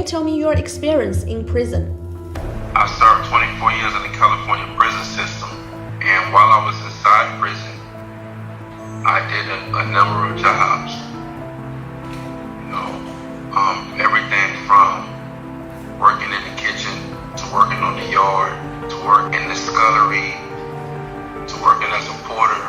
tell me your experience in prison? I served 24 years in the California prison system, and while I was inside prison, I did a number of jobs. Everything from working in the kitchen, to working on the yard, to work in the scullery, to working as a porter,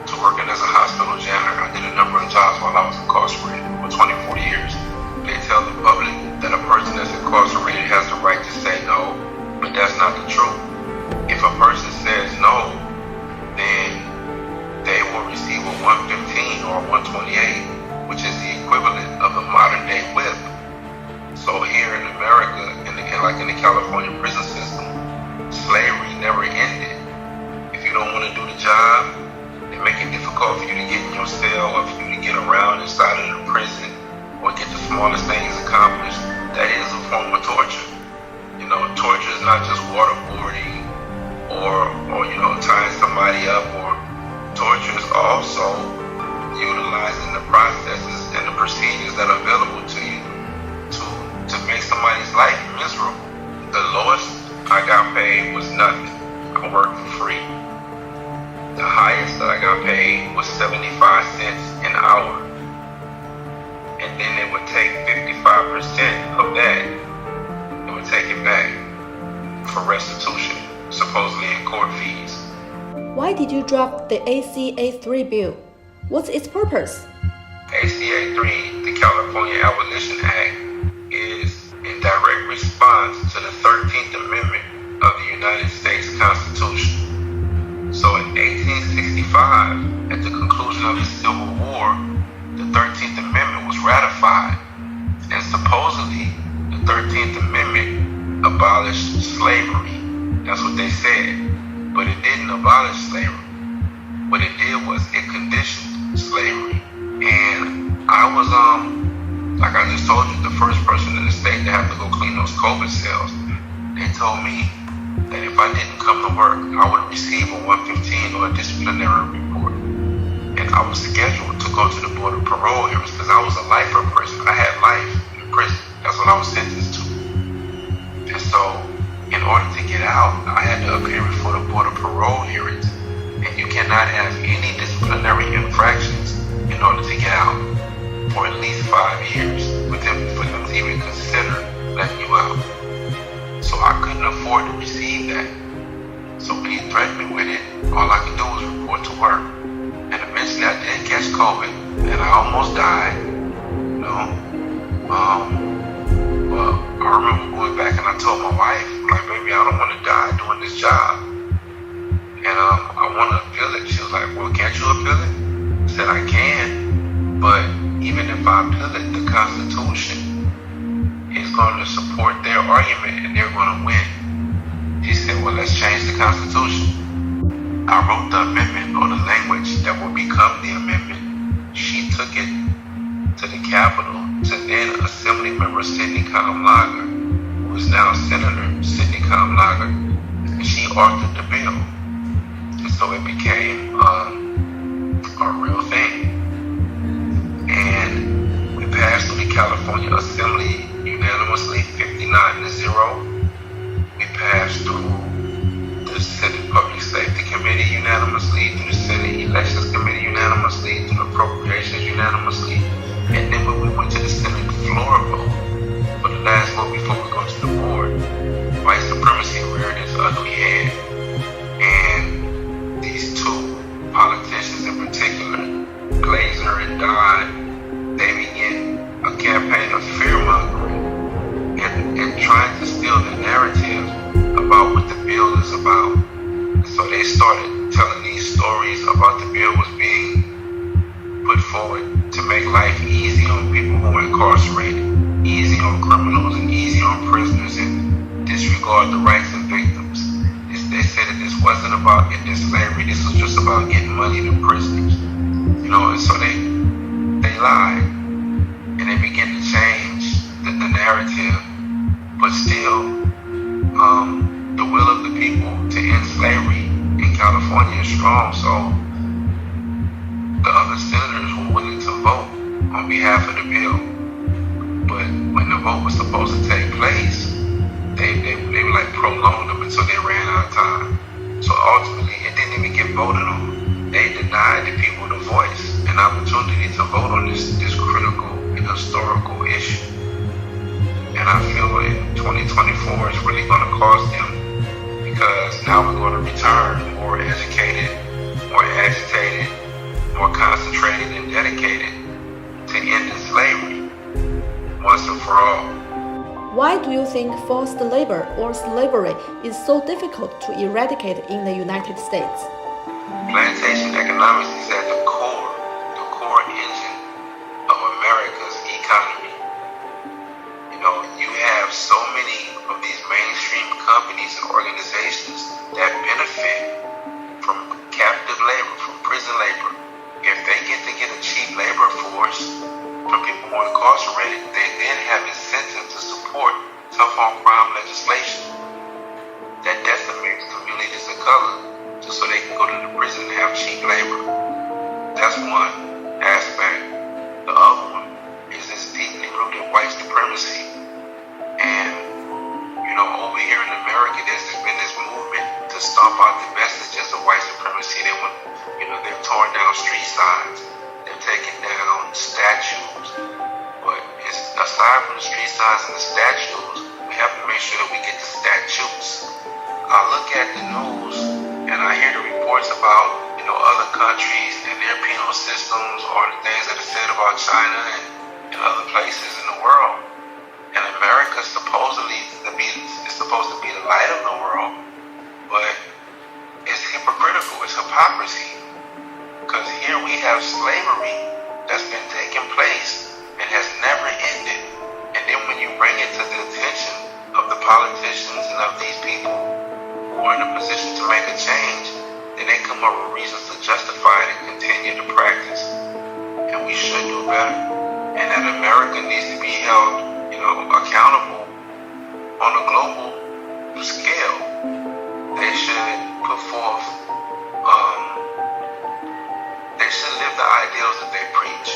to working as a hospital janitor. I did a number of jobs while I was incarcerated for 24 years. They tell the public that a person that's incarcerated has the right to say no, but that's not the truth. If a person says no, then they will receive a 115 or a 128, which is the equivalent of a modern day whip. So here in America, like in the California prison system, slavery never ended. If you don't want to do the job, they make it difficult for you to get in your cell or for you to get around inside of the prison or get the smallest things accomplished. That is a form of torture. Torture is not just waterboarding or tying somebody up, or torture is also utilizing the processes and the procedures that are available to you to make somebody's life miserable. The lowest I got paid was nothing. I worked for free. The highest that I got paid was 75 cents an hour. And then they would take 55% of that. They would take it back for restitution, supposedly in court fees. Why did you drop the ACA 3 bill? What's its purpose? ACA 3, the California Abolition Act, is in direct response to the 13th Amendment of the United States Constitution. So in 1865, at the conclusion of the Civil War, the 13th Amendment was ratified. And supposedly, the 13th Amendment abolished slavery. That's what they said. But it didn't abolish slavery. What it did was it conditioned slavery. And I was, like I just told you, the first person in the state to have to go clean those COVID cells. They told me that if I didn't come to work, I would receive a 115 or a disciplinary report. And I was scheduled to go to the Board of Parole hearings because I was a lifer person. I had life in prison. That's what I was sentenced to. And so, in order to get out, I had to appear before the Board of Parole hearings. And you cannot have any disciplinary infractions in order to get out for at least 5 years for them to even consider letting you out. So I couldn't afford to receive that. So when he threatened me with it, all I could do was report to work. And eventually I did catch COVID, and I almost died. But I remember going back and I told my wife, like, baby, I don't want to die doing this job. And I want to appeal it. She was like, well, can't you appeal it? I said, I can, but even if I appeal it, the Constitution is going to support their argument and they're going to win. She said, well, let's change the Constitution. I wrote the amendment, or the language that will become the amendment. She took it to the Capitol to then Assembly Member Sidney Kamlager, who is now Senator Sidney Kamlager, and she authored the bill. And so it became a real thing. And we passed through the California Assembly unanimously, 59-0. We passed through the Senate Public Safety Committee unanimously, through the Senate Elections Committee unanimously, through the Appropriations unanimously. And then when we went to the Senate floor vote, for the last vote before we go to the board, white supremacy reared its ugly head. And these two politicians in particular, Glazer and Dodd, they began a campaign of fear-mongering and trying to steal the narrative about what the bill is about. And so they started telling these stories about the bill was being put forward to make life easy on people who are incarcerated, easy on criminals and easy on prisoners, and disregard the rights of victims. They said that this wasn't about ending slavery, this was just about getting money to prisoners. And so they lied, and they began to change the narrative, but still, the will of the people to end slavery in California is strong, so the other senators were willing to vote on behalf of the bill. But when the vote was supposed to take place, they like prolonged them until they ran out of time. So ultimately, it didn't even get voted on. They denied the people the voice, an opportunity to vote on this critical and historical issue. And I feel in 2024 it's really going to cost them, because now we're going to return more educated, more agitated, more concentrated and dedicated to ending slavery once and for all. Why do you think forced labor or slavery is so difficult to eradicate in the United States? Plantation economics is at the core engine of America's economy. You know, you have so many of these mainstream companies and organizations that benefit from captive labor, from prison labor. If they get a cheap labor force from people who are incarcerated, they then have incentive to support tough on crime legislation that decimates communities of color just so they can go to the prison and have cheap labor. That's one aspect. The other one is this deeply rooted white supremacy. And, you know, over here in America, there's been this movement to stomp out the vestiges of white supremacy. They've torn down street signs, they've taken down statues. But aside from the street signs and the statues, we have to make sure that we get the statutes. I look at the news and I hear the reports about, other countries and their penal systems, or the things that are said about China and other places in the world. And America is supposed to be the light of the world, but it's hypocritical, it's hypocrisy. Because here we have slavery that's been taking place and has never ended. And then when you bring it to the attention of the politicians and of these people who are in a position to make a change, then they come up with reasons to justify it and continue the practice. And we should do better. And that America needs to be held, accountable on a global scale. They should put forth, they should live the ideals that they preach.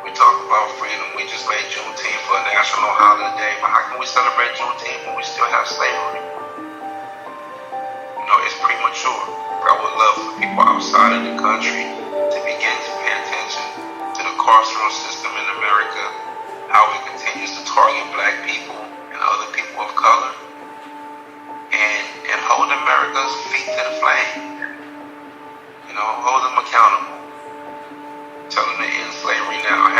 We talk about freedom. We just made Juneteenth for a national holiday, but how can we celebrate Juneteenth when we still have slavery? It's premature. I would love for people outside of the country to begin to pay attention to the carceral system in America, how it continues to target black people and other people of color, and hold America's feet to the flame. Hold them accountable. Tell them to end slavery now.